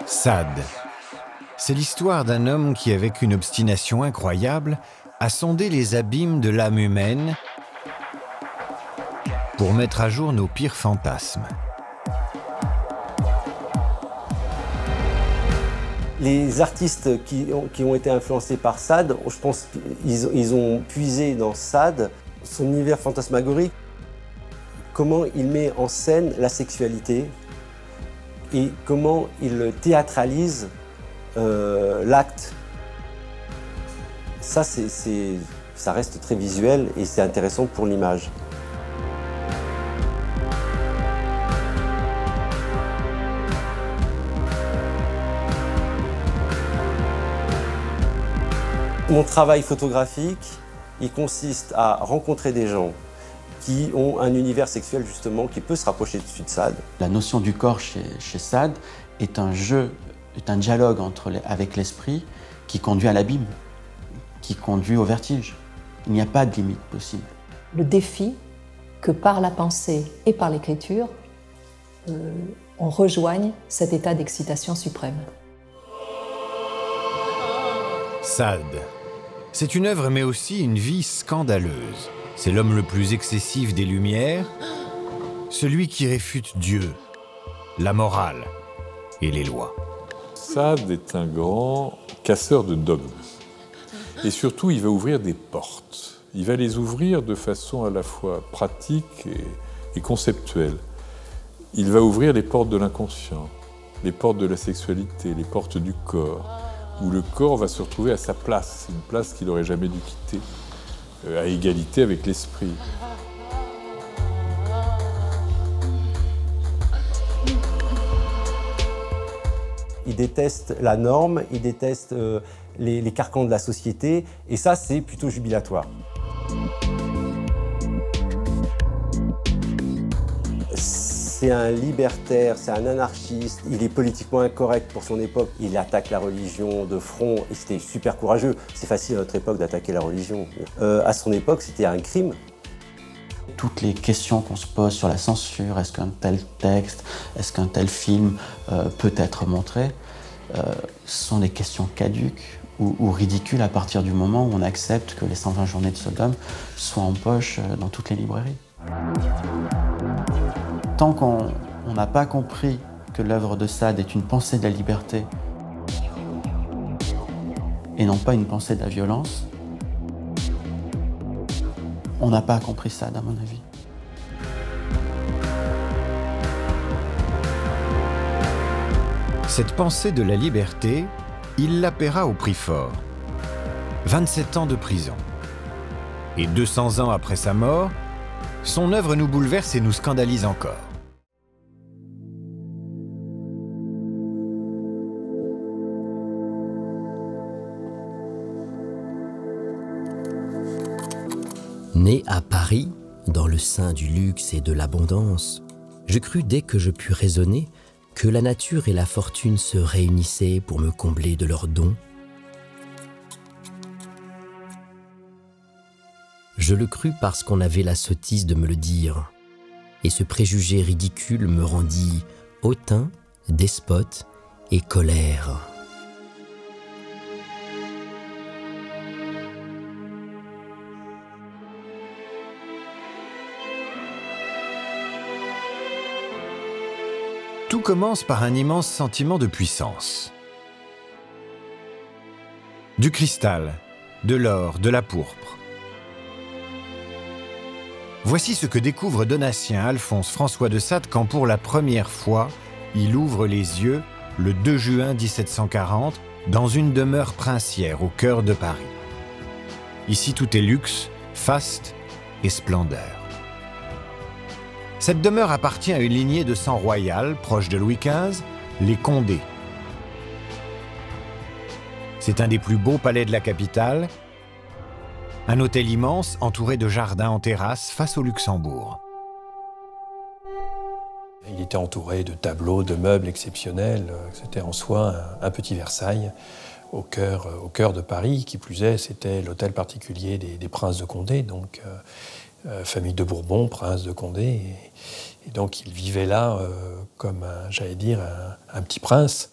Sade. C'est l'histoire d'un homme qui, avec une obstination incroyable, a sondé les abîmes de l'âme humaine pour mettre à jour nos pires fantasmes. Les artistes qui ont été influencés par Sade, je pense qu'ils ont puisé dans Sade son univers fantasmagorique, comment il met en scène la sexualité et comment il théâtralise l'acte. Ça, ça reste très visuel et c'est intéressant pour l'image. Mon travail photographique, il consiste à rencontrer des gens qui ont un univers sexuel justement qui peut se rapprocher de Sade. La notion du corps chez Sade est un jeu, est un dialogue avec l'esprit qui conduit à l'abîme, qui conduit au vertige. Il n'y a pas de limite possible. Le défi que par la pensée et par l'écriture, on rejoigne cet état d'excitation suprême. Sade. C'est une œuvre mais aussi une vie scandaleuse. C'est l'homme le plus excessif des Lumières, celui qui réfute Dieu, la morale et les lois. Sade est un grand casseur de dogmes. Et surtout, il va ouvrir des portes. Il va les ouvrir de façon à la fois pratique et conceptuelle. Il va ouvrir les portes de l'inconscient, les portes de la sexualité, les portes du corps, où le corps va se retrouver à sa place, une place qu'il n'aurait jamais dû quitter, à égalité avec l'esprit. Il déteste la norme, il déteste les carcans de la société, et ça, c'est plutôt jubilatoire. C'est un libertaire, c'est un anarchiste, il est politiquement incorrect pour son époque, il attaque la religion de front, et c'était super courageux. C'est facile à notre époque d'attaquer la religion. À son époque, c'était un crime. Toutes les questions qu'on se pose sur la censure, est-ce qu'un tel texte, est-ce qu'un tel film peut être montré, sont des questions caduques ou ridicules à partir du moment où on accepte que les 120 journées de Sodome soient en poche dans toutes les librairies. Tant qu'on n'a pas compris que l'œuvre de Sade est une pensée de la liberté et non pas une pensée de la violence, on n'a pas compris Sade, à mon avis. Cette pensée de la liberté, il la paiera au prix fort. 27 ans de prison. Et 200 ans après sa mort, son œuvre nous bouleverse et nous scandalise encore. Né à Paris, dans le sein du luxe et de l'abondance, je crus dès que je pus raisonner que la nature et la fortune se réunissaient pour me combler de leurs dons. Je le crus parce qu'on avait la sottise de me le dire, et ce préjugé ridicule me rendit hautain, despote et colère. Tout commence par un immense sentiment de puissance. Du cristal, de l'or, de la pourpre. Voici ce que découvre Donatien Alphonse François de Sade quand pour la première fois, il ouvre les yeux le 2 juin 1740 dans une demeure princière au cœur de Paris. Ici tout est luxe, faste et splendeur. Cette demeure appartient à une lignée de sang royal proche de Louis XV, les Condé. C'est un des plus beaux palais de la capitale, un hôtel immense entouré de jardins en terrasse face au Luxembourg. Il était entouré de tableaux, de meubles exceptionnels. C'était en soi un petit Versailles au cœur de Paris. Qui plus est, c'était l'hôtel particulier des princes de Condé, donc famille de Bourbon, prince de Condé. Et donc il vivait là comme, j'allais dire, un petit prince.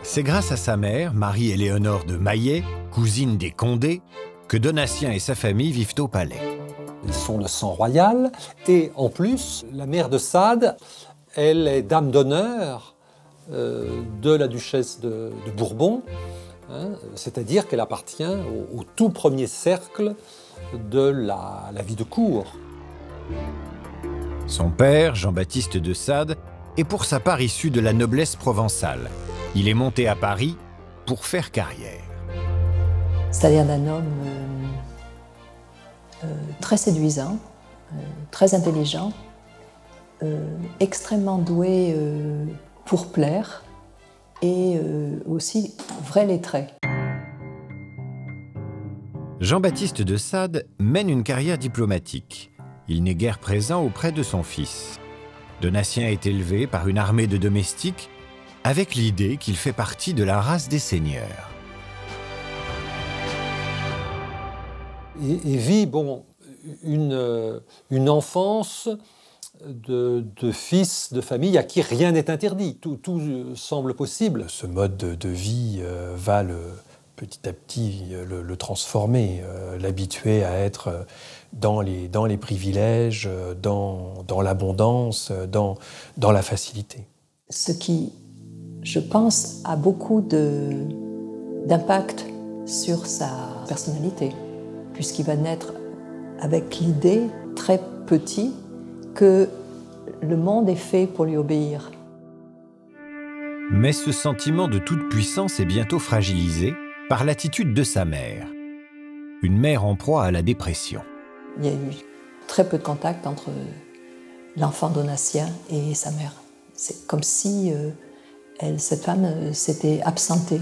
C'est grâce à sa mère, Marie-Éléonore de Maillet, cousine des Condé, que Donatien et sa famille vivent au palais. Ils sont de sang royal et en plus, la mère de Sade, elle est dame d'honneur de la duchesse de Bourbon, hein, c'est-à-dire qu'elle appartient au tout premier cercle de la vie de cour. Son père, Jean-Baptiste de Sade, est pour sa part issu de la noblesse provençale. Il est monté à Paris pour faire carrière. C'est-à-dire d'un homme très séduisant, très intelligent, extrêmement doué pour plaire et aussi vrai lettré. Jean-Baptiste de Sade mène une carrière diplomatique. Il n'est guère présent auprès de son fils. Donatien est élevé par une armée de domestiques avec l'idée qu'il fait partie de la race des seigneurs. Et vit une enfance de fils de famille à qui rien n'est interdit. Tout semble possible. Ce mode de vie va petit à petit le transformer, l'habituer à être dans les privilèges, dans l'abondance, dans la facilité. Ce qui, je pense, a beaucoup d'impact sur sa personnalité, puisqu'il va naître avec l'idée, très petit, que le monde est fait pour lui obéir. Mais ce sentiment de toute puissance est bientôt fragilisé par l'attitude de sa mère. Une mère en proie à la dépression. Il y a eu très peu de contact entre l'enfant Donatien et sa mère. C'est comme si cette femme s'était absentée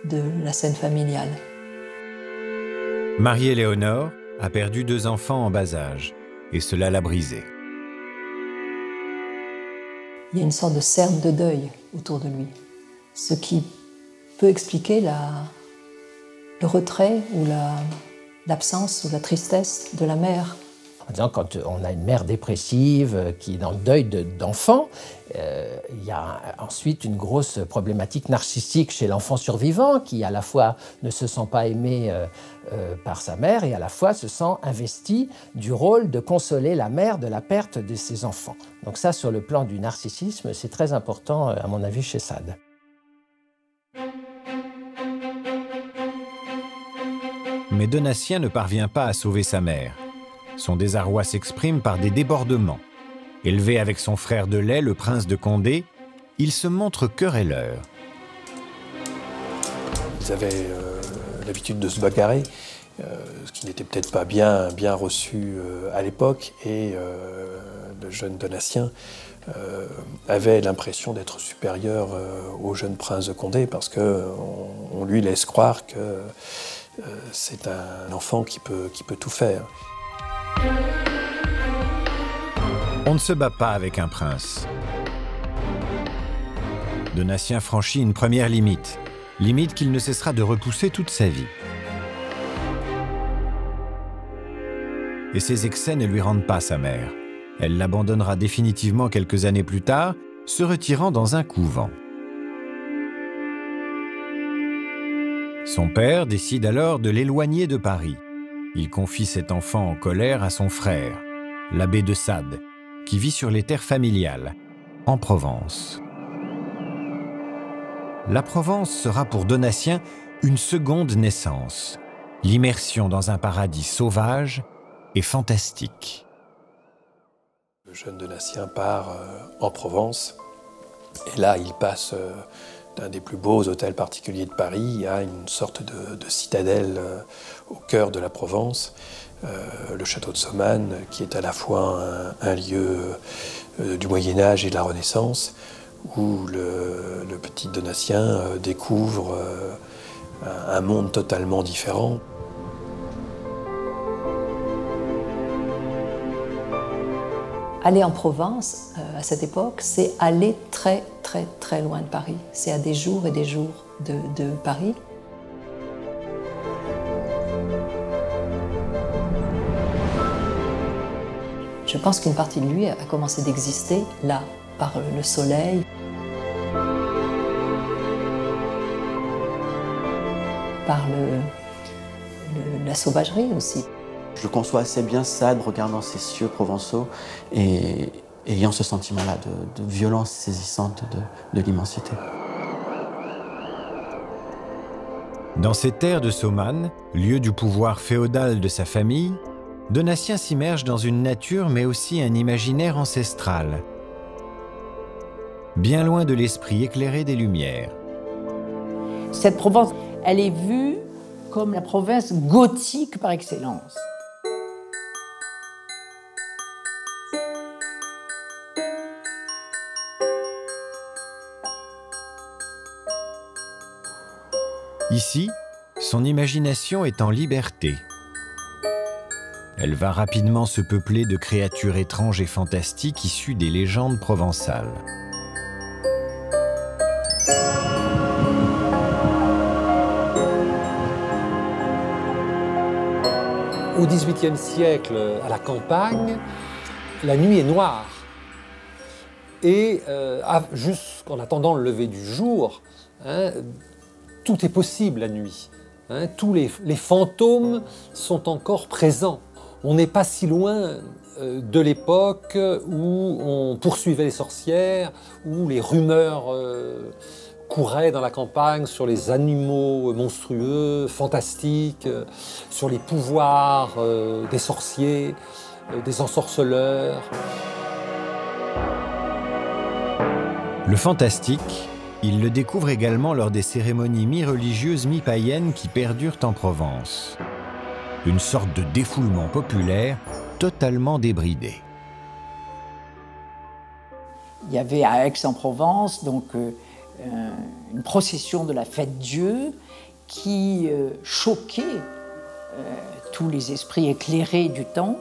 de la scène familiale. Marie-Éléonore a perdu 2 enfants en bas âge, et cela l'a brisée. Il y a une sorte de cerne de deuil autour de lui, ce qui peut expliquer le retrait ou l'absence ou la tristesse de la mère. Quand on a une mère dépressive qui est dans le deuil d'enfant, il y a ensuite une grosse problématique narcissique chez l'enfant survivant qui à la fois ne se sent pas aimé par sa mère et à la fois se sent investi du rôle de consoler la mère de la perte de ses enfants. Donc ça, sur le plan du narcissisme, c'est très important à mon avis chez Sade. Mais Donatien ne parvient pas à sauver sa mère. Son désarroi s'exprime par des débordements. Élevé avec son frère de lait, le prince de Condé, il se montre querelleur. Ils avaient l'habitude de se bagarrer, ce qui n'était peut-être pas bien reçu à l'époque, et le jeune Donatien avait l'impression d'être supérieur au jeune prince de Condé, parce qu'on lui laisse croire que c'est un enfant qui peut tout faire. On ne se bat pas avec un prince. Donatien franchit une première limite qu'il ne cessera de repousser toute sa vie. Et ses excès ne lui rendent pas sa mère. Elle l'abandonnera définitivement quelques années plus tard, se retirant dans un couvent. Son père décide alors de l'éloigner de Paris. Il confie cet enfant en colère à son frère, l'abbé de Sade, qui vit sur les terres familiales, en Provence. La Provence sera pour Donatien une seconde naissance, l'immersion dans un paradis sauvage et fantastique. Le jeune Donatien part en Provence, et là il passe d'un des plus beaux hôtels particuliers de Paris à une sorte de citadelle au cœur de la Provence, le château de Saumanne, qui est à la fois un lieu du Moyen-Âge et de la Renaissance, où le petit Donatien découvre un monde totalement différent. Aller en Provence, à cette époque, c'est aller très, très, très loin de Paris. C'est à des jours et des jours de Paris. Je pense qu'une partie de lui a commencé d'exister là, par le soleil, par la sauvagerie aussi. Je conçois assez bien Sade regardant ces cieux provençaux et ayant ce sentiment-là de violence saisissante de l'immensité. Dans ces terres de Saumane, lieu du pouvoir féodal de sa famille, Donatien s'immerge dans une nature mais aussi un imaginaire ancestral, bien loin de l'esprit éclairé des Lumières. Cette Provence, elle est vue comme la province gothique par excellence. Ici, son imagination est en liberté. Elle va rapidement se peupler de créatures étranges et fantastiques issues des légendes provençales. Au XVIIIe siècle, à la campagne, la nuit est noire. Et jusqu'en attendant le lever du jour, tout est possible la nuit. Tous les fantômes sont encore présents. On n'est pas si loin de l'époque où on poursuivait les sorcières, où les rumeurs couraient dans la campagne sur les animaux monstrueux, fantastiques, sur les pouvoirs des sorciers, des ensorceleurs. Le fantastique, il le découvre également lors des cérémonies mi-religieuses, mi-païennes qui perdurent en Provence. Une sorte de défoulement populaire totalement débridé. Il y avait à Aix-en-Provence donc une procession de la fête Dieu qui choquait tous les esprits éclairés du temps.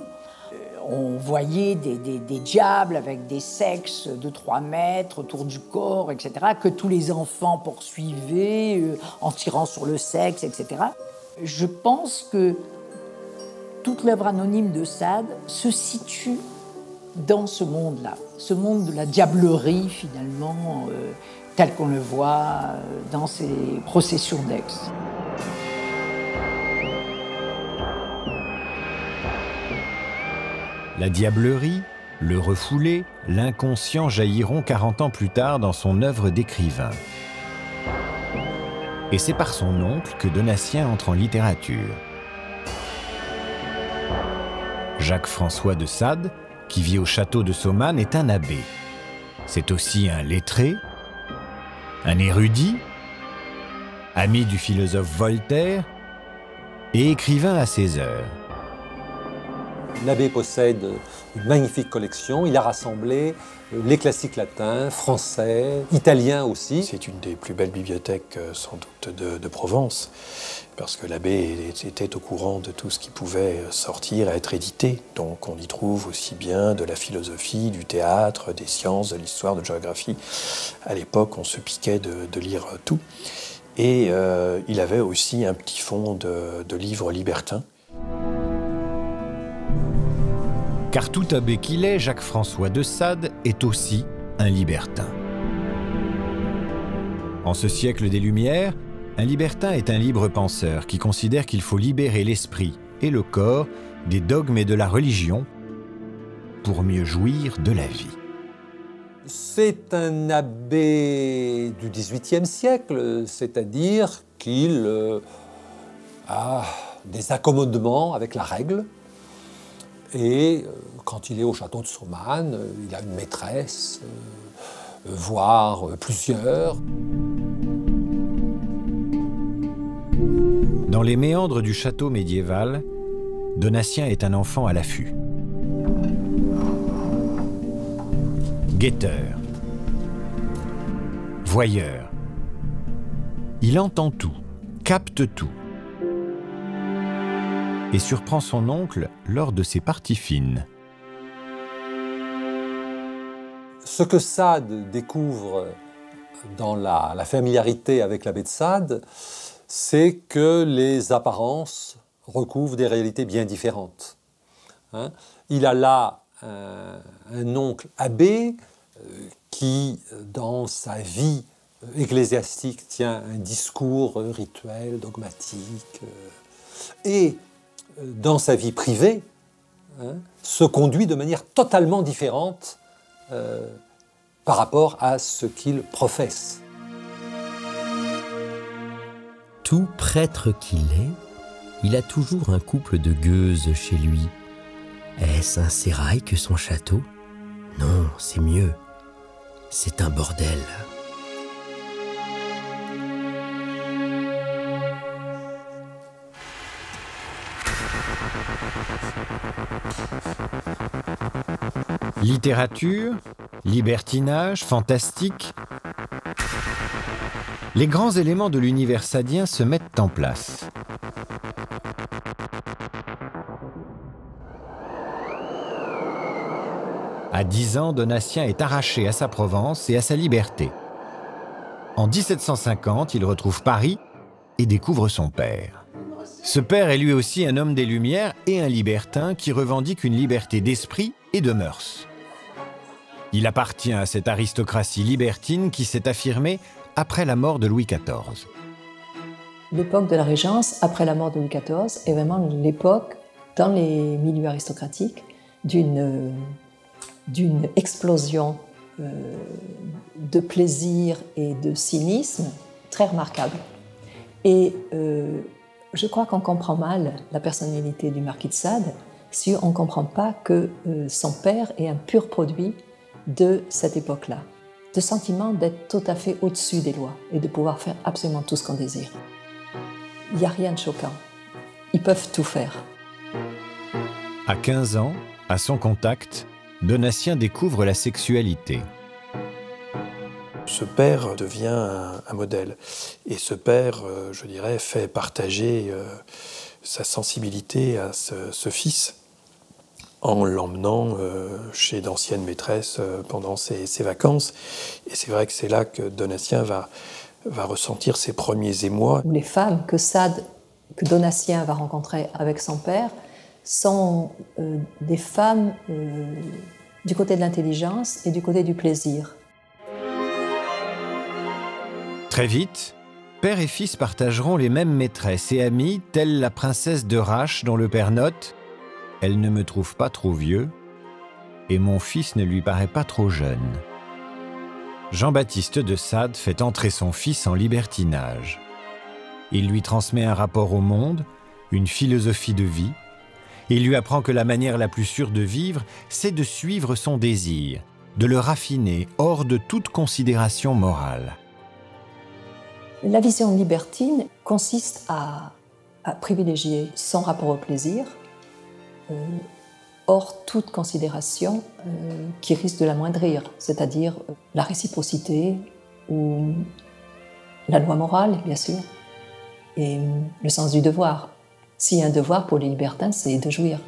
On voyait des diables avec des sexes de 3 mètres autour du corps, etc., que tous les enfants poursuivaient en tirant sur le sexe, etc. Je pense que toute l'œuvre anonyme de Sade se situe dans ce monde-là, ce monde de la diablerie, finalement, tel qu'on le voit dans ces processions d'Aix. La diablerie, le refoulé, l'inconscient jailliront 40 ans plus tard dans son œuvre d'écrivain. Et c'est par son oncle que Donatien entre en littérature. Jacques-François de Sade, qui vit au château de Saumane, est un abbé. C'est aussi un lettré, un érudit, ami du philosophe Voltaire et écrivain à ses heures. L'abbé possède une magnifique collection. Il a rassemblé les classiques latins, français, italiens aussi. C'est une des plus belles bibliothèques, sans doute, de Provence, parce que l'abbé était au courant de tout ce qui pouvait sortir, être édité. Donc on y trouve aussi bien de la philosophie, du théâtre, des sciences, de l'histoire, de la géographie. À l'époque, on se piquait de lire tout. Et il avait aussi un petit fonds de livres libertins. Car tout abbé qu'il est, Jacques-François de Sade est aussi un libertin. En ce siècle des Lumières, un libertin est un libre penseur qui considère qu'il faut libérer l'esprit et le corps des dogmes et de la religion pour mieux jouir de la vie. C'est un abbé du XVIIIe siècle, c'est-à-dire qu'il a des accommodements avec la règle. Et quand il est au château de Saumane, il a une maîtresse, voire plusieurs. Dans les méandres du château médiéval, Donatien est un enfant à l'affût. Guetteur, voyeur. Il entend tout, capte tout. Et surprend son oncle lors de ses parties fines. Ce que Sade découvre dans la familiarité avec l'abbé de Sade, c'est que les apparences recouvrent des réalités bien différentes. Hein? Il a là un oncle abbé qui, dans sa vie ecclésiastique, tient un discours rituel, dogmatique, et dans sa vie privée, se conduit de manière totalement différente par rapport à ce qu'il professe. Tout prêtre qu'il est, il a toujours un couple de gueuses chez lui. Est-ce un sérail que son château? Non, c'est mieux. C'est un bordel. Littérature, libertinage, fantastique. Les grands éléments de l'univers sadien se mettent en place. À 10 ans, Donatien est arraché à sa Provence et à sa liberté. En 1750, il retrouve Paris et découvre son père. Ce père est lui aussi un homme des Lumières et un libertin qui revendique une liberté d'esprit et de mœurs. Il appartient à cette aristocratie libertine qui s'est affirmée après la mort de Louis XIV. L'époque de la Régence, après la mort de Louis XIV, est vraiment l'époque, dans les milieux aristocratiques, d'une explosion de plaisir et de cynisme très remarquable. Et je crois qu'on comprend mal la personnalité du marquis de Sade si on ne comprend pas que son père est un pur produit de cette époque-là, de sentiment d'être tout à fait au-dessus des lois et de pouvoir faire absolument tout ce qu'on désire. Il n'y a rien de choquant. Ils peuvent tout faire. À 15 ans, à son contact, Donatien découvre la sexualité. Ce père devient un modèle. Et ce père, je dirais, fait partager sa sensibilité à ce fils en l'emmenant chez d'anciennes maîtresses pendant ses vacances. Et c'est vrai que c'est là que Donatien va ressentir ses premiers émois. Les femmes que Donatien va rencontrer avec son père sont des femmes du côté de l'intelligence et du côté du plaisir. Très vite, père et fils partageront les mêmes maîtresses et amies, telle la princesse de Rache dont le père note « Elle ne me trouve pas trop vieux et mon fils ne lui paraît pas trop jeune ». Jean-Baptiste de Sade fait entrer son fils en libertinage. Il lui transmet un rapport au monde, une philosophie de vie. Il lui apprend que la manière la plus sûre de vivre, c'est de suivre son désir, de le raffiner hors de toute considération morale. La vision libertine consiste à privilégier son rapport au plaisir, hors toute considération qui risque de l'amoindrir, c'est-à-dire la réciprocité ou la loi morale, bien sûr, et le sens du devoir. S'il y a un devoir pour les libertins, c'est de jouir.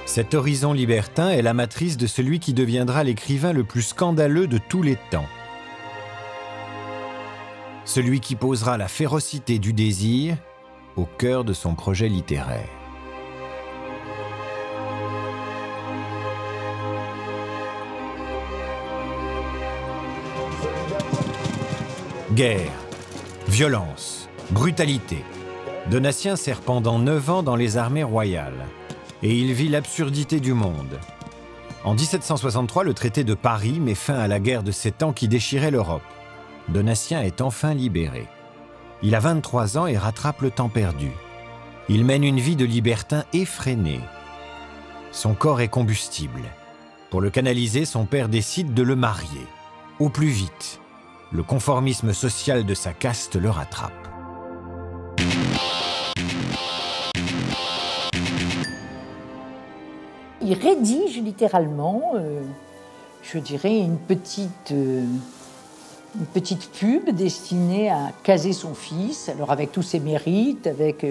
Cet horizon libertin est la matrice de celui qui deviendra l'écrivain le plus scandaleux de tous les temps. Celui qui posera la férocité du désir au cœur de son projet littéraire. Guerre, violence, brutalité. Donatien sert pendant 9 ans dans les armées royales et il vit l'absurdité du monde. En 1763, le traité de Paris met fin à la guerre de 7 ans qui déchirait l'Europe. Donatien est enfin libéré. Il a 23 ans et rattrape le temps perdu. Il mène une vie de libertin effrénée. Son corps est combustible. Pour le canaliser, son père décide de le marier. Au plus vite, le conformisme social de sa caste le rattrape. Il rédige littéralement, je dirais, une petite pub destinée à caser son fils, alors avec tous ses mérites, avec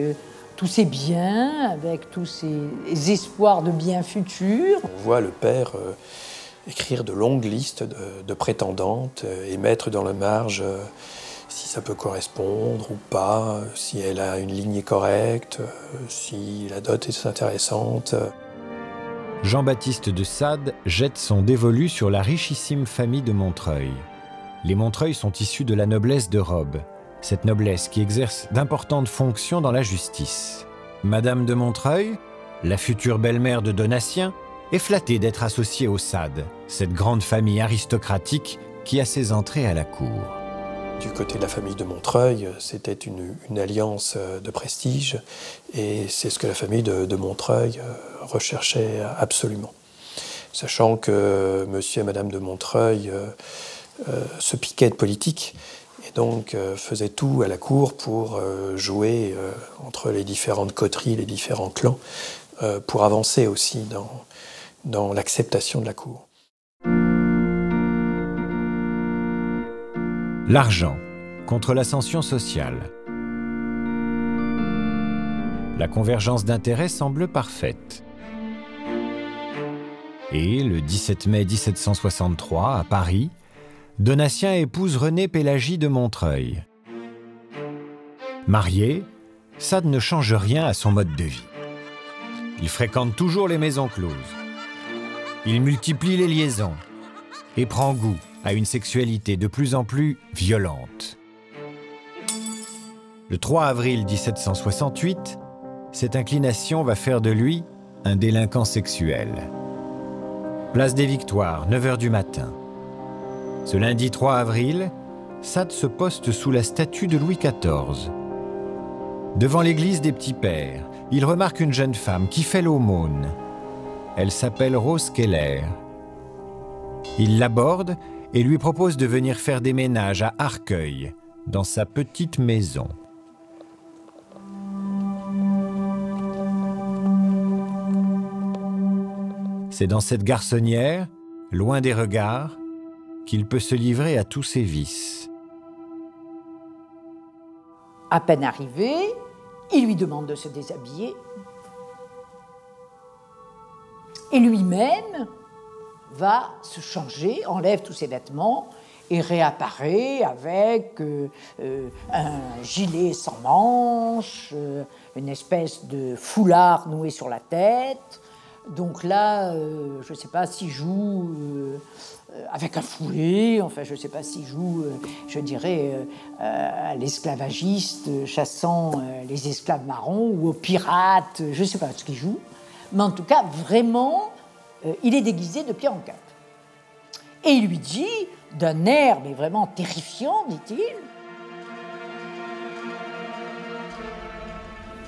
tous ses biens, avec tous ses espoirs de biens futurs. On voit le père écrire de longues listes de prétendantes et mettre dans la marge si ça peut correspondre ou pas, si elle a une lignée correcte, si la dot est intéressante. Jean-Baptiste de Sade jette son dévolu sur la richissime famille de Montreuil. Les Montreuil sont issus de la noblesse de robe, cette noblesse qui exerce d'importantes fonctions dans la justice. Madame de Montreuil, la future belle-mère de Donatien, est flattée d'être associée aux Sade, cette grande famille aristocratique qui a ses entrées à la cour. Du côté de la famille de Montreuil, c'était une alliance de prestige et c'est ce que la famille de Montreuil recherchait absolument. Sachant que monsieur et madame de Montreuil se piquaient de politique et donc faisaient tout à la cour pour jouer entre les différentes coteries, les différents clans, pour avancer aussi dans l'acceptation de la cour. L'argent contre l'ascension sociale. La convergence d'intérêts semble parfaite. Et le 17 mai 1763, à Paris, Donatien épouse Renée Pélagie de Montreuil. Marié, Sade ne change rien à son mode de vie. Il fréquente toujours les maisons closes. Il multiplie les liaisons et prend goût à une sexualité de plus en plus violente. Le 3 avril 1768, cette inclination va faire de lui un délinquant sexuel. Place des Victoires, 9h du matin. Ce lundi 3 avril, Sade se poste sous la statue de Louis XIV. Devant l'église des Petits Pères, il remarque une jeune femme qui fait l'aumône. Elle s'appelle Rose Keller. Il l'aborde et lui propose de venir faire des ménages à Arcueil, dans sa petite maison. C'est dans cette garçonnière, loin des regards, qu'il peut se livrer à tous ses vices. À peine arrivé, il lui demande de se déshabiller. Et lui-même va se changer, enlève tous ses vêtements et réapparaît avec un gilet sans manches, une espèce de foulard noué sur la tête. Donc là, je ne sais pas s'il joue avec un fouet, enfin je ne sais pas s'il joue, je dirais, à l'esclavagiste chassant les esclaves marrons ou aux pirates, je ne sais pas ce qu'il joue. Mais en tout cas, vraiment, il est déguisé de pierre en cap. Et il lui dit, d'un air mais vraiment terrifiant, dit-il,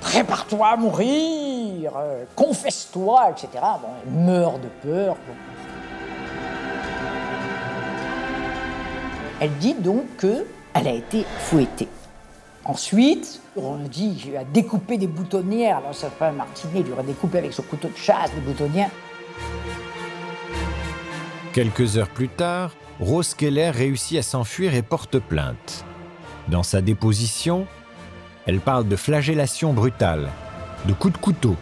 « Prépare-toi à mourir, confesse-toi, etc. » Bon, elle meurt de peur. Elle dit donc qu'elle a été fouettée. Ensuite, on dit qu'il a découpé des boutonnières. Alors, ça fait un martinet, il lui aurait découpé avec son couteau de chasse des boutonnières. Quelques heures plus tard, Rose Keller réussit à s'enfuir et porte plainte. Dans sa déposition, elle parle de flagellation brutale, de coups de couteau,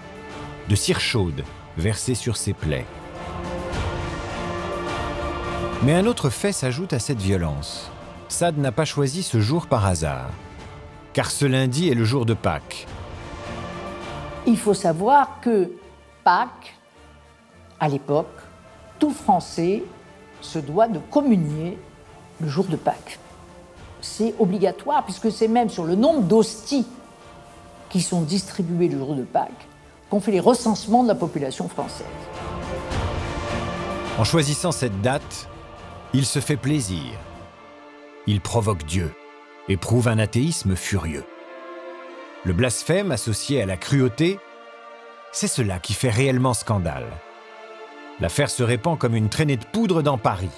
de cire chaude versée sur ses plaies. Mais un autre fait s'ajoute à cette violence. Sade n'a pas choisi ce jour par hasard, car ce lundi est le jour de Pâques. Il faut savoir que Pâques, à l'époque, tout Français se doit de communier le jour de Pâques. C'est obligatoire, puisque c'est même sur le nombre d'hosties qui sont distribuées le jour de Pâques qu'on fait les recensements de la population française. En choisissant cette date, il se fait plaisir. Il provoque Dieu et prouve un athéisme furieux. Le blasphème associé à la cruauté, c'est cela qui fait réellement scandale. L'affaire se répand comme une traînée de poudre dans Paris.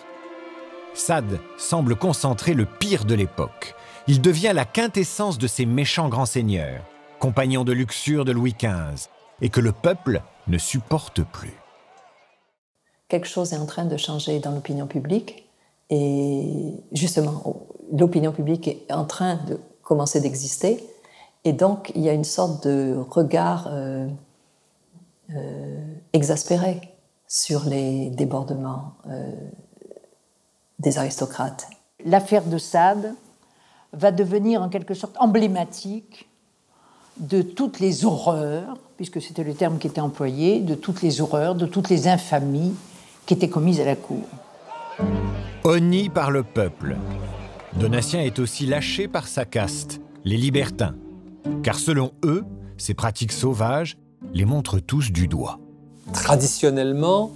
Sade semble concentrer le pire de l'époque. Il devient la quintessence de ces méchants grands seigneurs, compagnons de luxure de Louis XV, et que le peuple ne supporte plus. Quelque chose est en train de changer dans l'opinion publique, et justement, l'opinion publique est en train de commencer d'exister, Et donc, il y a une sorte de regard exaspéré sur les débordements des aristocrates. L'affaire de Sade va devenir en quelque sorte emblématique de toutes les horreurs, puisque c'était le terme qui était employé, de toutes les horreurs, de toutes les infamies qui étaient commises à la cour. Honni par le peuple. Donatien est aussi lâché par sa caste, les libertins, car selon eux, ces pratiques sauvages les montrent tous du doigt. Traditionnellement,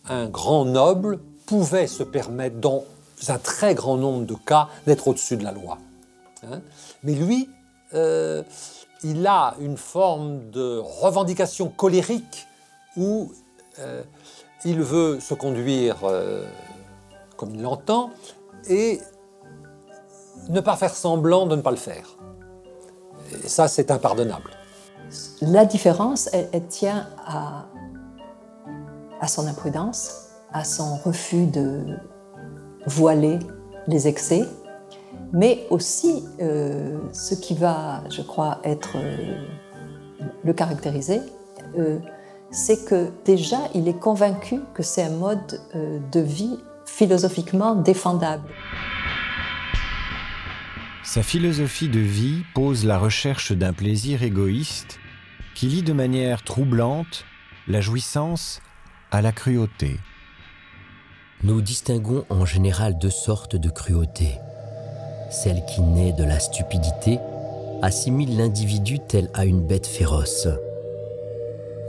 un grand noble pouvait se permettre, dans un très grand nombre de cas, d'être au-dessus de la loi. Mais lui, il a une forme de revendication colérique où il veut se conduire comme il l'entend et ne pas faire semblant de ne pas le faire. Et ça, c'est impardonnable. La différence, elle tient à son imprudence, à son refus de voiler les excès, mais aussi ce qui va, je crois, être le caractériser, c'est que déjà, il est convaincu que c'est un mode de vie philosophiquement défendable. Sa philosophie de vie pose la recherche d'un plaisir égoïste qui lie de manière troublante la jouissance à la cruauté. Nous distinguons en général deux sortes de cruauté. Celle qui naît de la stupidité assimile l'individu tel à une bête féroce.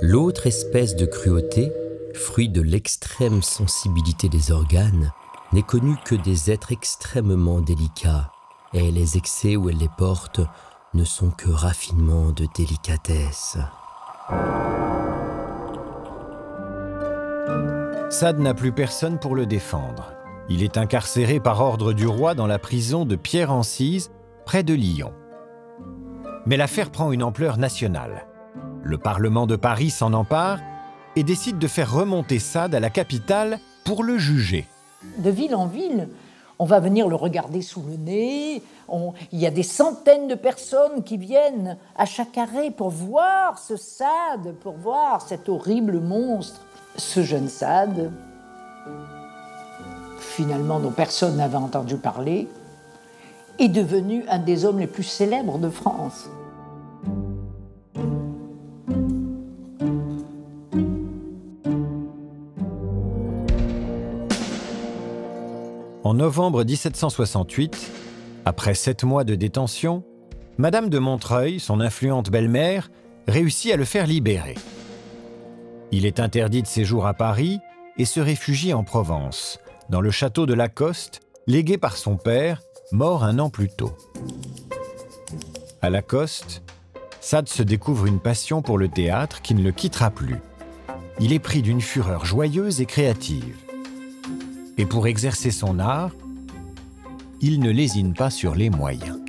L'autre espèce de cruauté, fruit de l'extrême sensibilité des organes, n'est connue que des êtres extrêmement délicats, et les excès où elle les porte ne sont que raffinements de délicatesse. Sade n'a plus personne pour le défendre. Il est incarcéré par ordre du roi dans la prison de Pierre-Encise, près de Lyon. Mais l'affaire prend une ampleur nationale. Le Parlement de Paris s'en empare et décide de faire remonter Sade à la capitale pour le juger. De ville en ville, on va venir le regarder sous le nez. Il y a des centaines de personnes qui viennent à chaque arrêt pour voir ce Sade, pour voir cet horrible monstre. Ce jeune Sade, finalement dont personne n'avait entendu parler, est devenu un des hommes les plus célèbres de France. En novembre 1768, après 7 mois de détention, Madame de Montreuil, son influente belle-mère, réussit à le faire libérer. Il est interdit de séjour à Paris et se réfugie en Provence, dans le château de Lacoste, légué par son père, mort 1 an plus tôt. À Lacoste, Sade se découvre une passion pour le théâtre qui ne le quittera plus. Il est pris d'une fureur joyeuse et créative. Et pour exercer son art, il ne lésine pas sur les moyens.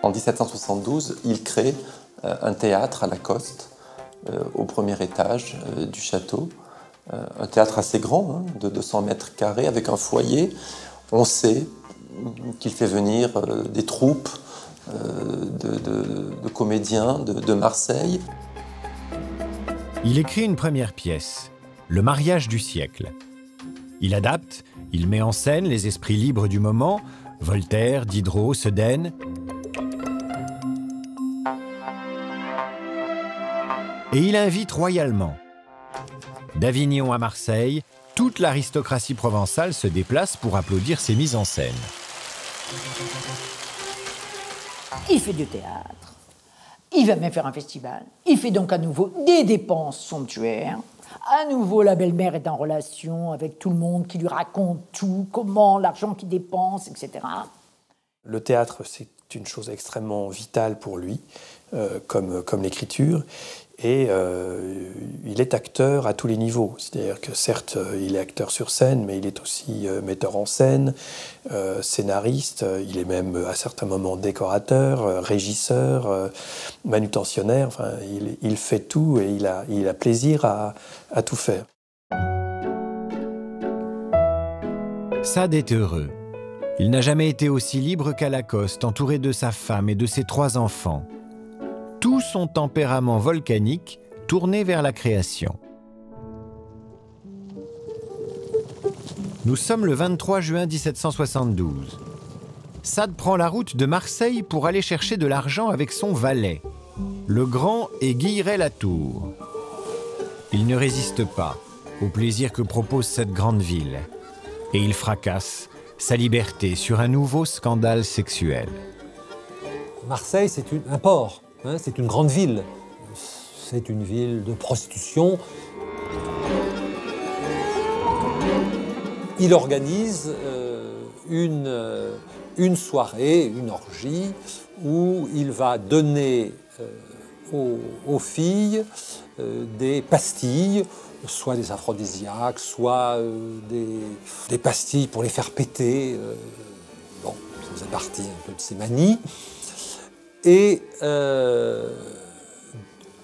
En 1772, il crée un théâtre à Lacoste, au premier étage du château. Un théâtre assez grand, de 200 mètres carrés, avec un foyer. On sait qu'il fait venir des troupes de comédiens de Marseille. Il écrit une première pièce, Le mariage du siècle. Il adapte, il met en scène les esprits libres du moment, Voltaire, Diderot, Sedaine. Et il invite royalement. D'Avignon à Marseille, toute l'aristocratie provençale se déplace pour applaudir ses mises en scène. Il fait du théâtre. Il va même faire un festival. Il fait donc à nouveau des dépenses somptuaires. À nouveau, la belle-mère est en relation avec tout le monde qui lui raconte tout, comment, l'argent qu'il dépense, etc. Le théâtre, c'est une chose extrêmement vitale pour lui, comme l'écriture. Et il est acteur à tous les niveaux. C'est-à-dire que certes, il est acteur sur scène, mais il est aussi metteur en scène, scénariste, il est même à certains moments décorateur, régisseur, manutentionnaire. Enfin, il fait tout et il a plaisir à tout faire. Sade est heureux. Il n'a jamais été aussi libre qu'à Lacoste, entouré de sa femme et de ses 3 enfants. Tout son tempérament volcanique tourné vers la création. Nous sommes le 23 juin 1772. Sade prend la route de Marseille pour aller chercher de l'argent avec son valet, le grand Guilleret-Latour. Il ne résiste pas au plaisir que propose cette grande ville, et il fracasse sa liberté sur un nouveau scandale sexuel. Marseille, c'est un port, hein, c'est une grande ville. C'est une ville de prostitution. Il organise une soirée, une orgie, où il va donner aux filles des pastilles, soit des aphrodisiaques, soit des pastilles pour les faire péter. Bon, ça faisait partie un peu de ses manies. Et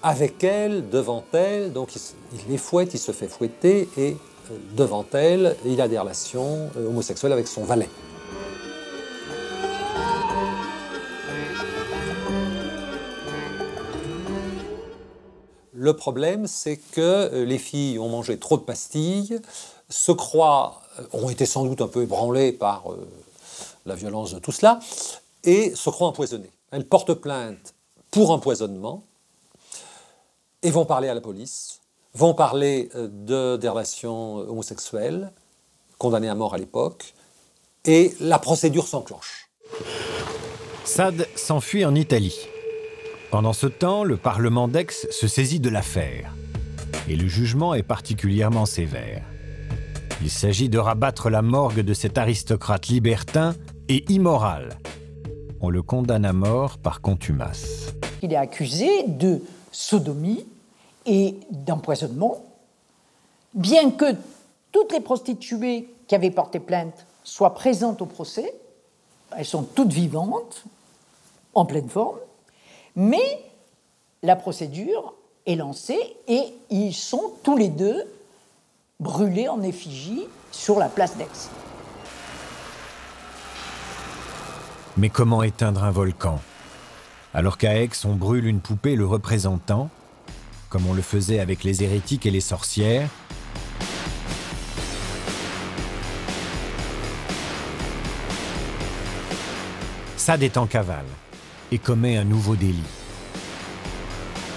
avec elle, devant elle, donc il les fouette, il se fait fouetter, et devant elle, il a des relations homosexuelles avec son valet. Le problème, c'est que les filles ont mangé trop de pastilles, ont été sans doute un peu ébranlées par la violence de tout cela, et se croient empoisonnées. Elles portent plainte pour empoisonnement et vont parler à la police, vont parler des relations homosexuelles, condamnées à mort à l'époque, et la procédure s'enclenche. Sade s'enfuit en Italie. Pendant ce temps, le Parlement d'Aix se saisit de l'affaire. Et le jugement est particulièrement sévère. Il s'agit de rabattre la morgue de cet aristocrate libertin et immoral. On le condamne à mort par contumace. Il est accusé de sodomie et d'empoisonnement, bien que toutes les prostituées qui avaient porté plainte soient présentes au procès. Elles sont toutes vivantes, en pleine forme. Mais la procédure est lancée et ils sont tous les deux brûlés en effigie sur la place d'Aix. Mais comment éteindre un volcan? Alors qu'à Aix, on brûle une poupée le représentant, comme on le faisait avec les hérétiques et les sorcières, Sade est en cavale et commet un nouveau délit.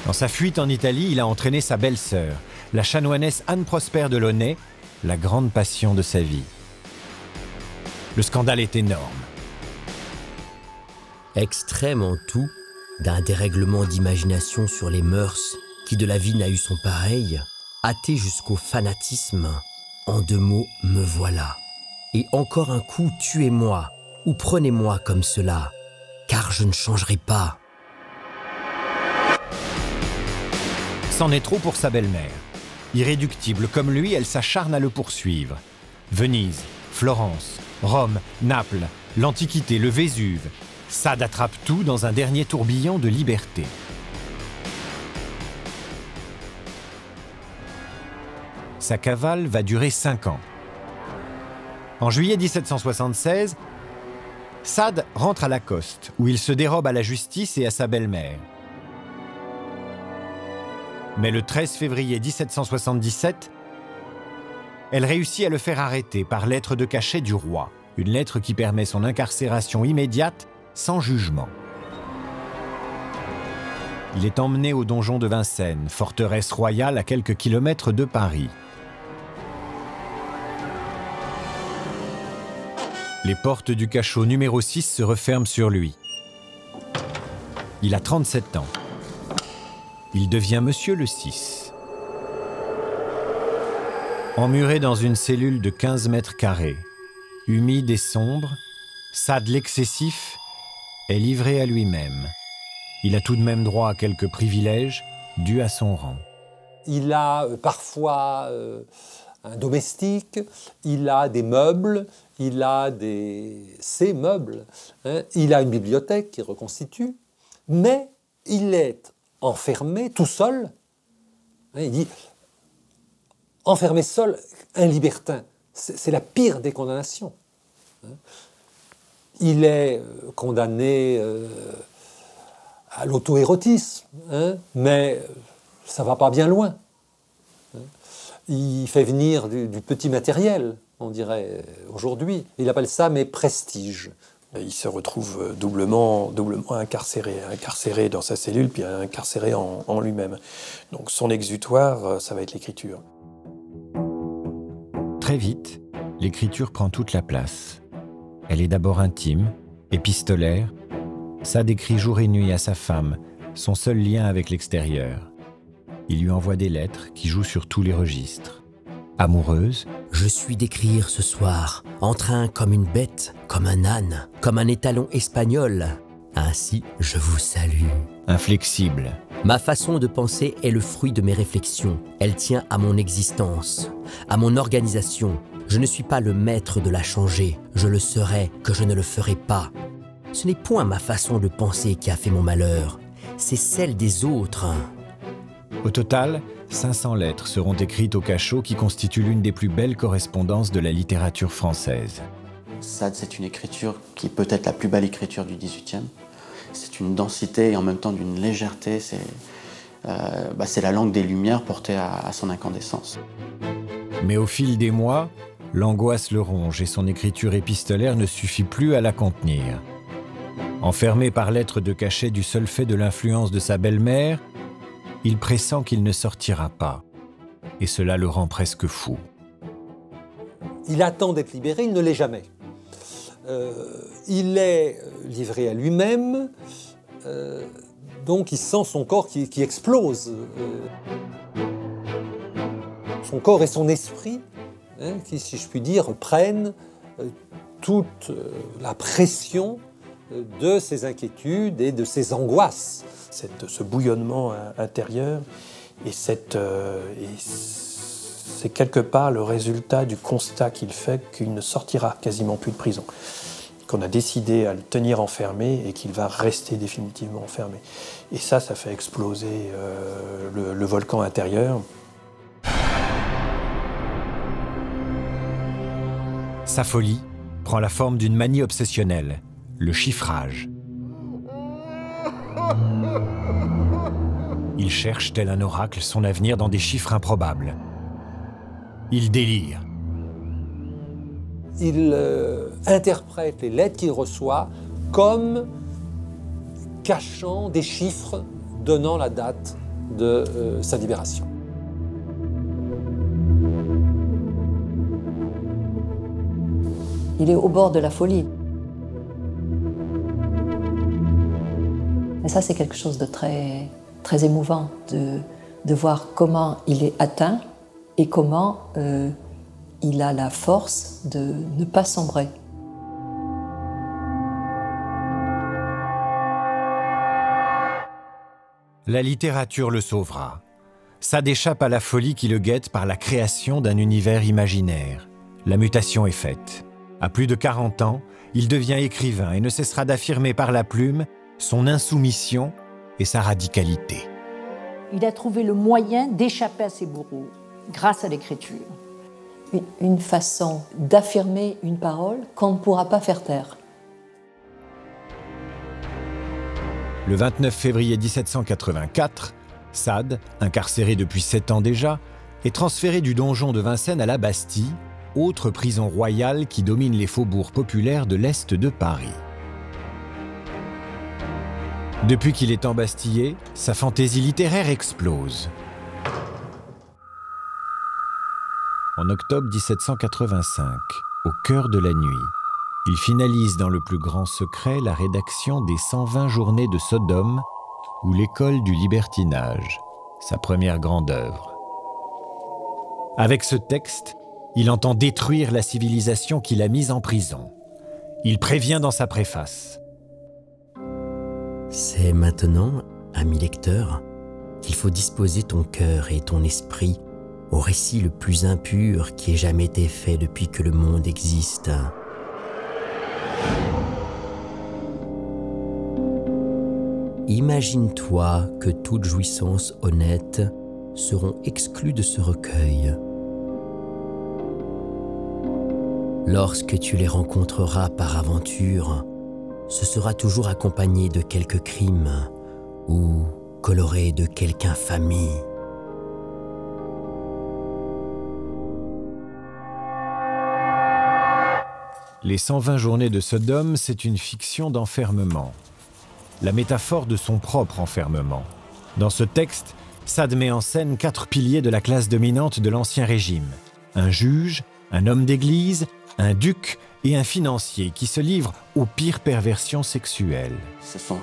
Dans sa fuite en Italie, il a entraîné sa belle-sœur, la chanoinesse Anne-Prosper de Launay, la grande passion de sa vie. Le scandale est énorme. Extrême en tout, d'un dérèglement d'imagination sur les mœurs qui de la vie n'a eu son pareil, hâté jusqu'au fanatisme, en 2 mots, me voilà. Et encore un coup, tuez-moi, ou prenez-moi comme cela, car je ne changerai pas. C'en est trop pour sa belle-mère. Irréductible comme lui, elle s'acharne à le poursuivre. Venise, Florence, Rome, Naples, l'Antiquité, le Vésuve. Sade attrape tout dans un dernier tourbillon de liberté. Sa cavale va durer 5 ans. En juillet 1776, Sade rentre à Lacoste, où il se dérobe à la justice et à sa belle-mère. Mais le 13 février 1777, elle réussit à le faire arrêter par lettre de cachet du roi, une lettre qui permet son incarcération immédiate sans jugement. Il est emmené au donjon de Vincennes, forteresse royale à quelques kilomètres de Paris. Les portes du cachot numéro 6 se referment sur lui. Il a 37 ans. Il devient Monsieur le 6. Emmuré dans une cellule de 15 mètres carrés, humide et sombre, Sade l'excessif est livré à lui-même. Il a tout de même droit à quelques privilèges dus à son rang. Il a parfois un domestique, il a des meubles, il a ses meubles, hein. Il a une bibliothèque qui reconstitue, mais il est enfermé tout seul. Hein, il dit enfermé seul, un libertin. C'est la pire des condamnations. Il est condamné à l'auto-érotisme, mais ça ne va pas bien loin. Il fait venir du petit matériel, on dirait aujourd'hui. Il appelle ça mes prestiges. Il se retrouve doublement incarcéré dans sa cellule, puis incarcéré en lui-même. Donc son exutoire, ça va être l'écriture. Très vite, l'écriture prend toute la place. Elle est d'abord intime, épistolaire. Sade écrit jour et nuit à sa femme, son seul lien avec l'extérieur. Il lui envoie des lettres qui jouent sur tous les registres. Amoureuse, je suis d'écrire ce soir, en train comme une bête, comme un âne, comme un étalon espagnol. Ainsi, je vous salue. inflexible. Ma façon de penser est le fruit de mes réflexions. Elle tient à mon existence, à mon organisation. Je ne suis pas le maître de la changer. Je le serai, que je ne le ferai pas. Ce n'est point ma façon de penser qui a fait mon malheur. C'est celle des autres. Au total, 500 lettres seront écrites au cachot qui constitue l'une des plus belles correspondances de la littérature française. Sade, c'est une écriture qui est peut-être la plus belle écriture du XVIIIe. C'est une densité et en même temps d'une légèreté. C'est la langue des Lumières portée à son incandescence. Mais au fil des mois, l'angoisse le ronge et son écriture épistolaire ne suffit plus à la contenir. Enfermé par lettres de cachet du seul fait de l'influence de sa belle-mère, il pressent qu'il ne sortira pas. Et cela le rend presque fou. Il attend d'être libéré, il ne l'est jamais. Il est livré à lui-même, donc il sent son corps qui explose. Son corps et son esprit, qui, si je puis dire, prennent toute la pression de ses inquiétudes et de ses angoisses. Ce bouillonnement intérieur, et c'est quelque part le résultat du constat qu'il fait qu'il ne sortira quasiment plus de prison, qu'on a décidé à le tenir enfermé et qu'il va rester définitivement enfermé. Et ça fait exploser le volcan intérieur. Sa folie prend la forme d'une manie obsessionnelle, le chiffrage. Il cherche, tel un oracle, son avenir dans des chiffres improbables. Il délire. Il interprète les lettres qu'il reçoit comme cachant des chiffres donnant la date de sa libération. Il est au bord de la folie. Et ça, c'est quelque chose de très, très émouvant, de voir comment il est atteint et comment il a la force de ne pas sombrer. La littérature le sauvera. Sade échappe à la folie qui le guette par la création d'un univers imaginaire. La mutation est faite. À plus de 40 ans, il devient écrivain et ne cessera d'affirmer par la plume son insoumission et sa radicalité. Il a trouvé le moyen d'échapper à ses bourreaux grâce à l'écriture. Une façon d'affirmer une parole qu'on ne pourra pas faire taire. Le 29 février 1784, Sade, incarcéré depuis 7 ans déjà, est transféré du donjon de Vincennes à la Bastille, autre prison royale qui domine les faubourgs populaires de l'Est de Paris. Depuis qu'il est embastillé, sa fantaisie littéraire explose. En octobre 1785, au cœur de la nuit, il finalise dans le plus grand secret la rédaction des 120 journées de Sodome ou l'école du libertinage, sa première grande œuvre. Avec ce texte, il entend détruire la civilisation qu'il a mise en prison. Il prévient dans sa préface. C'est maintenant, ami lecteur, qu'il faut disposer ton cœur et ton esprit au récit le plus impur qui ait jamais été fait depuis que le monde existe. Imagine-toi que toutes jouissances honnêtes seront exclues de ce recueil. Lorsque tu les rencontreras par aventure, ce sera toujours accompagné de quelques crimes ou coloré de quelque infamie. Les 120 journées de Sodome, c'est une fiction d'enfermement. La métaphore de son propre enfermement. Dans ce texte, Sade met en scène 4 piliers de la classe dominante de l'Ancien Régime. Un juge, un homme d'église, un duc et un financier qui se livrent aux pires perversions sexuelles. Ce sont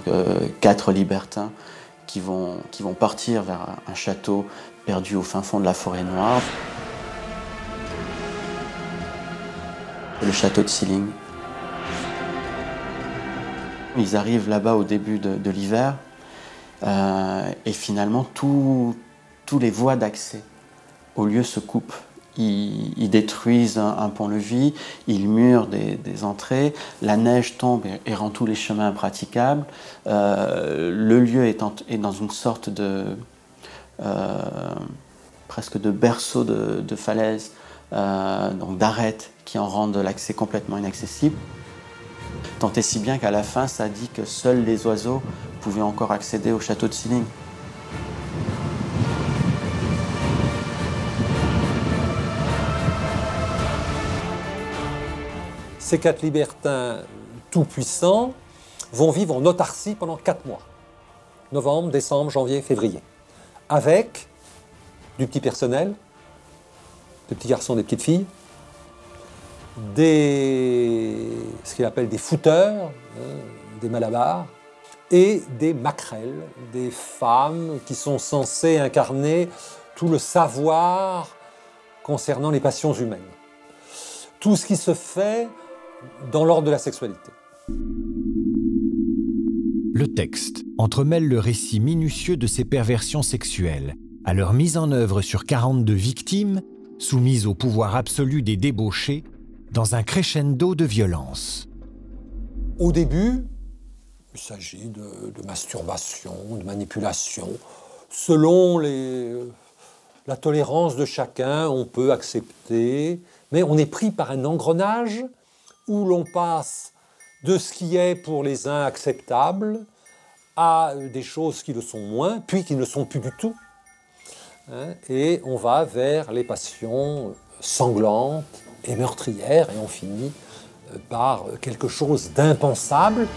4 libertins qui vont partir vers un château perdu au fin fond de la forêt noire. Le château de Sealing. Ils arrivent là-bas au début de l'hiver et finalement tous les voies d'accès au lieu se coupent. Ils détruisent un pont-levis, ils murent des entrées, la neige tombe et rend tous les chemins impraticables. Le lieu est dans une sorte de presque de berceau de falaise, donc d'arêtes qui en rendent l'accès complètement inaccessible. Tant et si bien qu'à la fin, ça dit que seuls les oiseaux pouvaient encore accéder au château de Sealing. Ces 4 libertins tout-puissants vont vivre en autarcie pendant 4 mois. Novembre, décembre, janvier, février. Avec du petit personnel, des petits garçons, des petites filles, ce qu'il appelle des footeurs, des malabars, et des maquerelles, des femmes qui sont censées incarner tout le savoir concernant les passions humaines. Tout ce qui se fait dans l'ordre de la sexualité. Le texte entremêle le récit minutieux de ces perversions sexuelles à leur mise en œuvre sur 42 victimes soumises au pouvoir absolu des débauchés dans un crescendo de violence. Au début, il s'agit de masturbation, de manipulation. Selon la tolérance de chacun, on peut accepter, mais on est pris par un engrenage où l'on passe de ce qui est pour les uns acceptable à des choses qui le sont moins, puis qui ne le sont plus du tout. Et on va vers les passions sanglantes et meurtrières, et on finit par quelque chose d'impensable.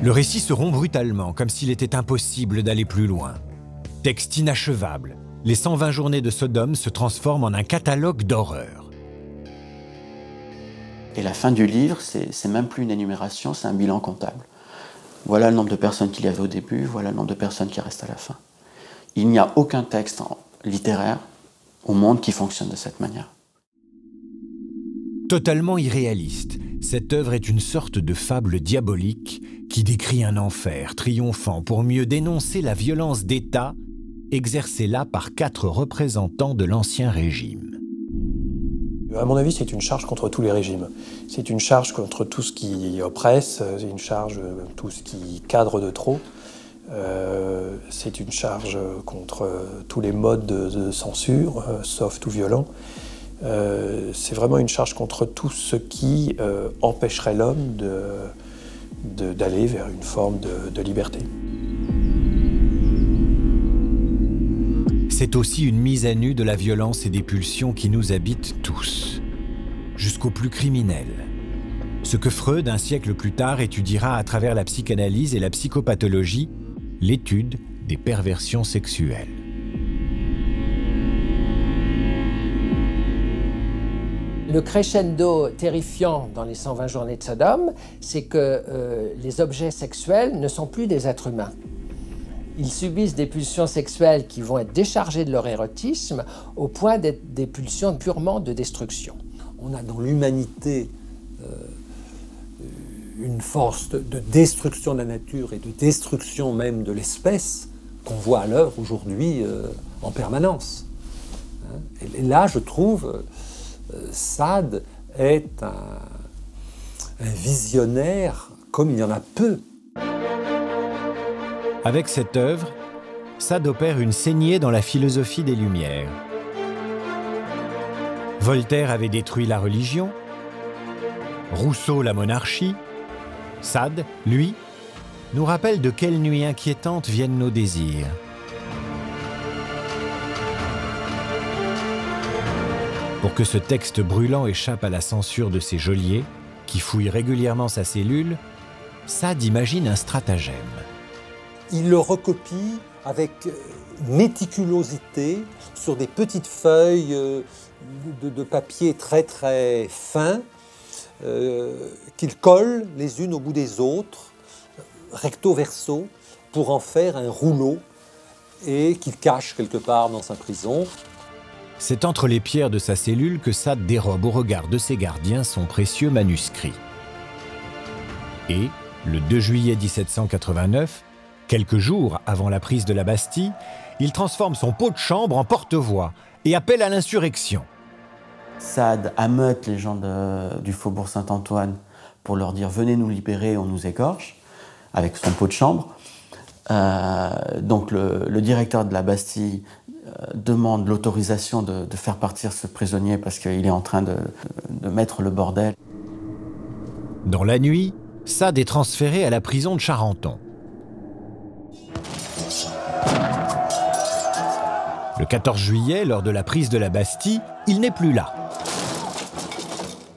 Le récit se rompt brutalement, comme s'il était impossible d'aller plus loin. Texte inachevable, les 120 journées de Sodome se transforment en un catalogue d'horreur. Et la fin du livre, c'est même plus une énumération, c'est un bilan comptable. Voilà le nombre de personnes qu'il y avait au début, voilà le nombre de personnes qui restent à la fin. Il n'y a aucun texte littéraire au monde qui fonctionne de cette manière. Totalement irréaliste, cette œuvre est une sorte de fable diabolique qui décrit un enfer triomphant pour mieux dénoncer la violence d'État exercée là par 4 représentants de l'Ancien Régime. À mon avis, c'est une charge contre tous les régimes. C'est une charge contre tout ce qui oppresse, c'est une charge contre tout ce qui cadre de trop. C'est une charge contre tous les modes de censure, soft ou violent. C'est vraiment une charge contre tout ce qui empêcherait l'homme d'aller vers une forme de liberté. C'est aussi une mise à nu de la violence et des pulsions qui nous habitent tous, jusqu'au plus criminel. Ce que Freud, un siècle plus tard, étudiera à travers la psychanalyse et la psychopathologie, l'étude des perversions sexuelles. Le crescendo terrifiant dans les 120 journées de Sodome, c'est que les objets sexuels ne sont plus des êtres humains. Ils subissent des pulsions sexuelles qui vont être déchargées de leur érotisme au point d'être des pulsions purement de destruction. On a dans l'humanité une force de destruction de la nature et de destruction même de l'espèce qu'on voit à l'œuvre aujourd'hui en permanence. Et là, je trouve, Sade est un visionnaire comme il y en a peu. Avec cette œuvre, Sade opère une saignée dans la philosophie des Lumières. Voltaire avait détruit la religion, Rousseau la monarchie. Sade, lui, nous rappelle de quelle nuit inquiétante viennent nos désirs. Pour que ce texte brûlant échappe à la censure de ses geôliers, qui fouillent régulièrement sa cellule, Sade imagine un stratagème. Il le recopie avec méticulosité sur des petites feuilles de papier très très fin qu'il colle les unes au bout des autres, recto verso, pour en faire un rouleau et qu'il cache quelque part dans sa prison. C'est entre les pierres de sa cellule que Sade dérobe au regard de ses gardiens son précieux manuscrit. Et, le 2 juillet 1789, quelques jours avant la prise de la Bastille, il transforme son pot de chambre en porte-voix et appelle à l'insurrection. Sade ameute les gens du faubourg Saint-Antoine pour leur dire « venez nous libérer, on nous écorche », avec son pot de chambre. Donc le directeur de la Bastille demande l'autorisation de faire partir ce prisonnier parce qu'il est en train de mettre le bordel. Dans la nuit, Sade est transféré à la prison de Charenton. Le 14 juillet, lors de la prise de la Bastille, il n'est plus là.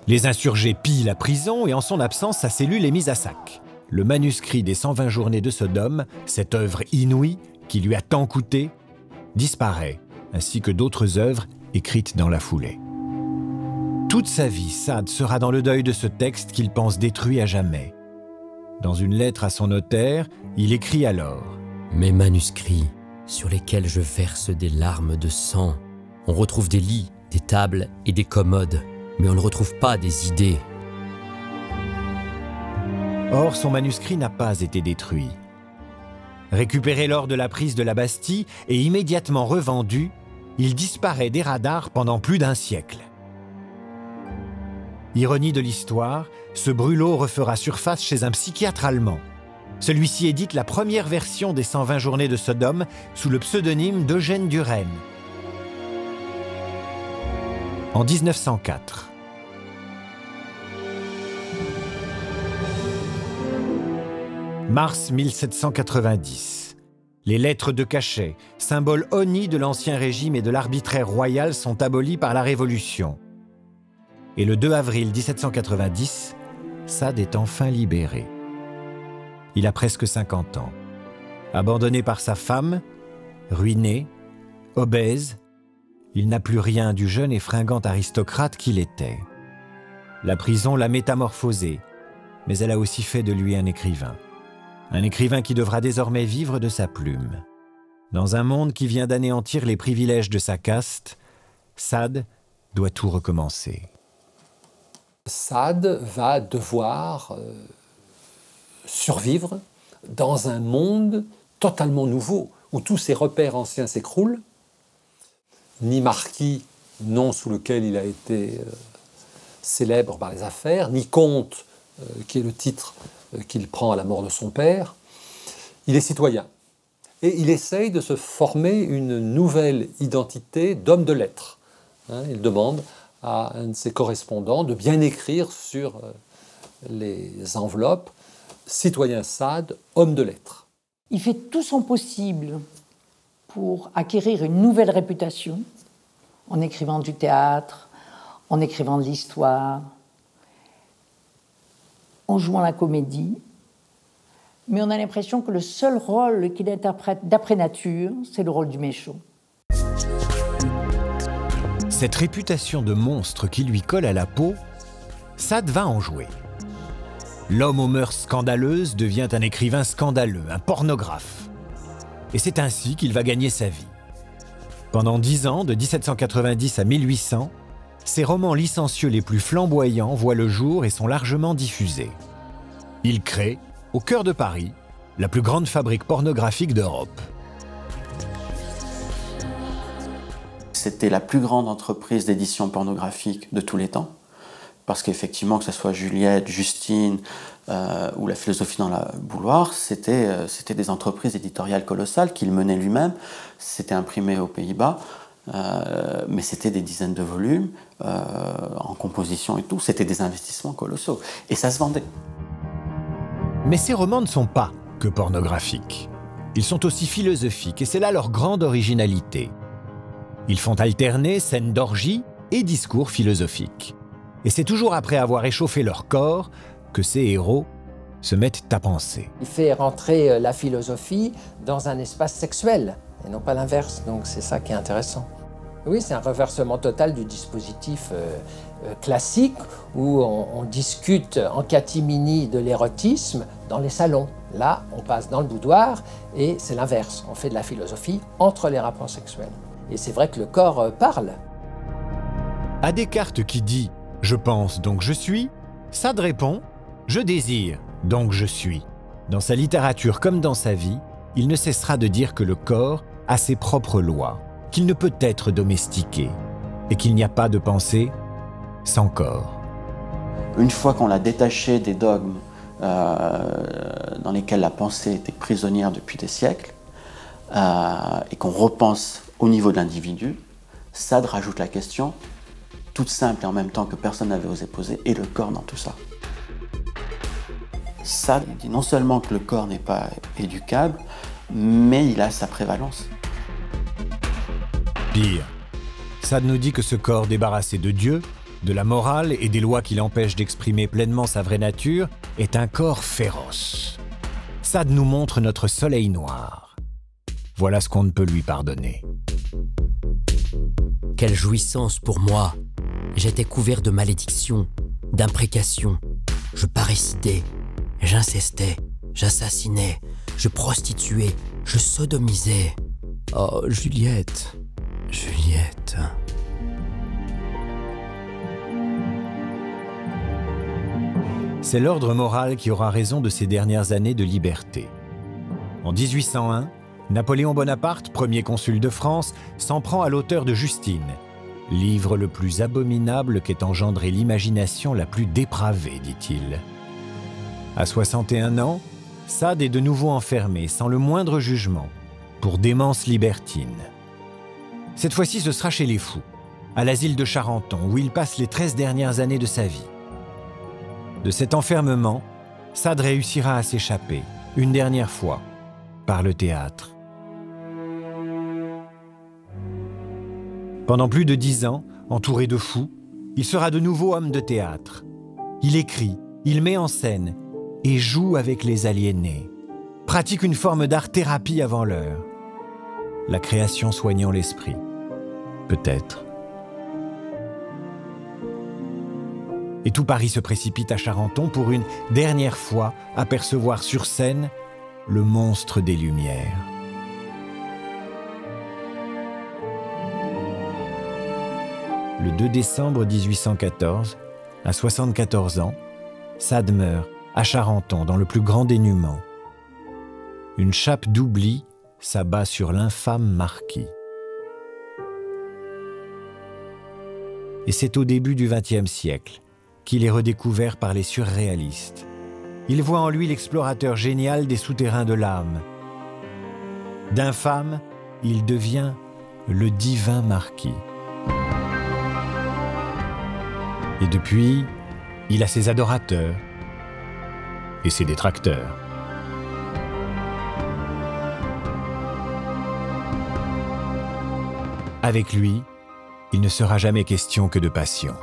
Les insurgés pillent la prison et en son absence, sa cellule est mise à sac. Le manuscrit des 120 journées de Sodome, cette œuvre inouïe qui lui a tant coûté, disparaît, ainsi que d'autres œuvres écrites dans la foulée. Toute sa vie, Sade sera dans le deuil de ce texte qu'il pense détruit à jamais. Dans une lettre à son notaire, il écrit alors « Mes manuscrits, sur lesquels je verse des larmes de sang. On retrouve des lits, des tables et des commodes, mais on ne retrouve pas des idées. » Or, son manuscrit n'a pas été détruit. Récupéré lors de la prise de la Bastille et immédiatement revendu, il disparaît des radars pendant plus d'un siècle. Ironie de l'histoire, ce brûlot refera surface chez un psychiatre allemand. Celui-ci édite la première version des 120 journées de Sodome sous le pseudonyme d'Eugène Duresne. En 1904. Mars 1790. Les lettres de cachet, symbole honni de l'Ancien Régime et de l'arbitraire royal, sont abolies par la Révolution. Et le 2 avril 1790, Sade est enfin libéré. Il a presque 50 ans. Abandonné par sa femme, ruiné, obèse, il n'a plus rien du jeune et fringant aristocrate qu'il était. La prison l'a métamorphosé, mais elle a aussi fait de lui un écrivain. Un écrivain qui devra désormais vivre de sa plume. Dans un monde qui vient d'anéantir les privilèges de sa caste, Sade doit tout recommencer. Sade va devoir survivre dans un monde totalement nouveau, où tous ses repères anciens s'écroulent. Ni marquis, nom sous lequel il a été célèbre par les affaires, ni comte, qui est le titre qu'il prend à la mort de son père. Il est citoyen. Et il essaye de se former une nouvelle identité d'homme de lettres. Il demande à un de ses correspondants de bien écrire sur les enveloppes « Citoyen Sade, homme de lettres ». Il fait tout son possible pour acquérir une nouvelle réputation en écrivant du théâtre, en écrivant de l'histoire, en jouant la comédie. Mais on a l'impression que le seul rôle qu'il interprète d'après nature, c'est le rôle du méchant. Cette réputation de monstre qui lui colle à la peau, Sade va en jouer. L'homme aux mœurs scandaleuses devient un écrivain scandaleux, un pornographe. et c'est ainsi qu'il va gagner sa vie. Pendant 10 ans, de 1790 à 1800, ses romans licencieux les plus flamboyants voient le jour et sont largement diffusés. Il crée, au cœur de Paris, la plus grande fabrique pornographique d'Europe. C'était la plus grande entreprise d'édition pornographique de tous les temps, parce qu'effectivement, que ce soit Juliette, Justine ou La philosophie dans la bouilloire, c'était des entreprises éditoriales colossales qu'il menait lui-même. C'était imprimé aux Pays-Bas, mais c'était des dizaines de volumes en composition et tout. C'était des investissements colossaux. Et ça se vendait. Mais ces romans ne sont pas que pornographiques. Ils sont aussi philosophiques, et c'est là leur grande originalité. Ils font alterner scènes d'orgie et discours philosophiques. Et c'est toujours après avoir échauffé leur corps que ces héros se mettent à penser. Il fait rentrer la philosophie dans un espace sexuel, et non pas l'inverse, donc c'est ça qui est intéressant. Oui, c'est un renversement total du dispositif classique où on discute en catimini de l'érotisme dans les salons. Là, on passe dans le boudoir et c'est l'inverse. On fait de la philosophie entre les rapports sexuels. Et c'est vrai que le corps parle. À Descartes qui dit « je pense, donc je suis », Sade répond « je désire, donc je suis ». Dans sa littérature comme dans sa vie, il ne cessera de dire que le corps a ses propres lois, qu'il ne peut être domestiqué et qu'il n'y a pas de pensée sans corps. Une fois qu'on l'a détaché des dogmes dans lesquels la pensée était prisonnière depuis des siècles et qu'on repense au niveau de l'individu, Sade rajoute la question, toute simple et en même temps que personne n'avait osé poser, et le corps dans tout ça. Sade dit non seulement que le corps n'est pas éducable, mais il a sa prévalence. Pire, Sade nous dit que ce corps débarrassé de Dieu, de la morale et des lois qui l'empêchent d'exprimer pleinement sa vraie nature, est un corps féroce. Sade nous montre notre soleil noir. Voilà ce qu'on ne peut lui pardonner. Quelle jouissance pour moi! J'étais couvert de malédictions, d'imprécations. Je parricidais, j'incestais, j'assassinais, je prostituais, je sodomisais. Oh, Juliette, Juliette. C'est l'ordre moral qui aura raison de ces dernières années de liberté. En 1801, Napoléon Bonaparte, premier consul de France, s'en prend à l'auteur de Justine, livre le plus abominable qu'ait engendré l'imagination la plus dépravée, dit-il. À 61 ans, Sade est de nouveau enfermé, sans le moindre jugement, pour démence libertine. Cette fois-ci, ce sera chez les fous, à l'asile de Charenton, où il passe les 13 dernières années de sa vie. De cet enfermement, Sade réussira à s'échapper, une dernière fois, par le théâtre. Pendant plus de 10 ans, entouré de fous, il sera de nouveau homme de théâtre. Il écrit, il met en scène et joue avec les aliénés. Pratique une forme d'art-thérapie avant l'heure. La création soignant l'esprit. Peut-être. Et tout Paris se précipite à Charenton pour une dernière fois apercevoir sur scène le monstre des Lumières. Le 2 décembre 1814, à 74 ans, Sade meurt à Charenton dans le plus grand dénuement. Une chape d'oubli s'abat sur l'infâme marquis. Et c'est au début du XXe siècle qu'il est redécouvert par les surréalistes. Ils voient en lui l'explorateur génial des souterrains de l'âme. D'infâme, il devient le divin marquis. Et depuis, il a ses adorateurs et ses détracteurs. Avec lui, il ne sera jamais question que de passion.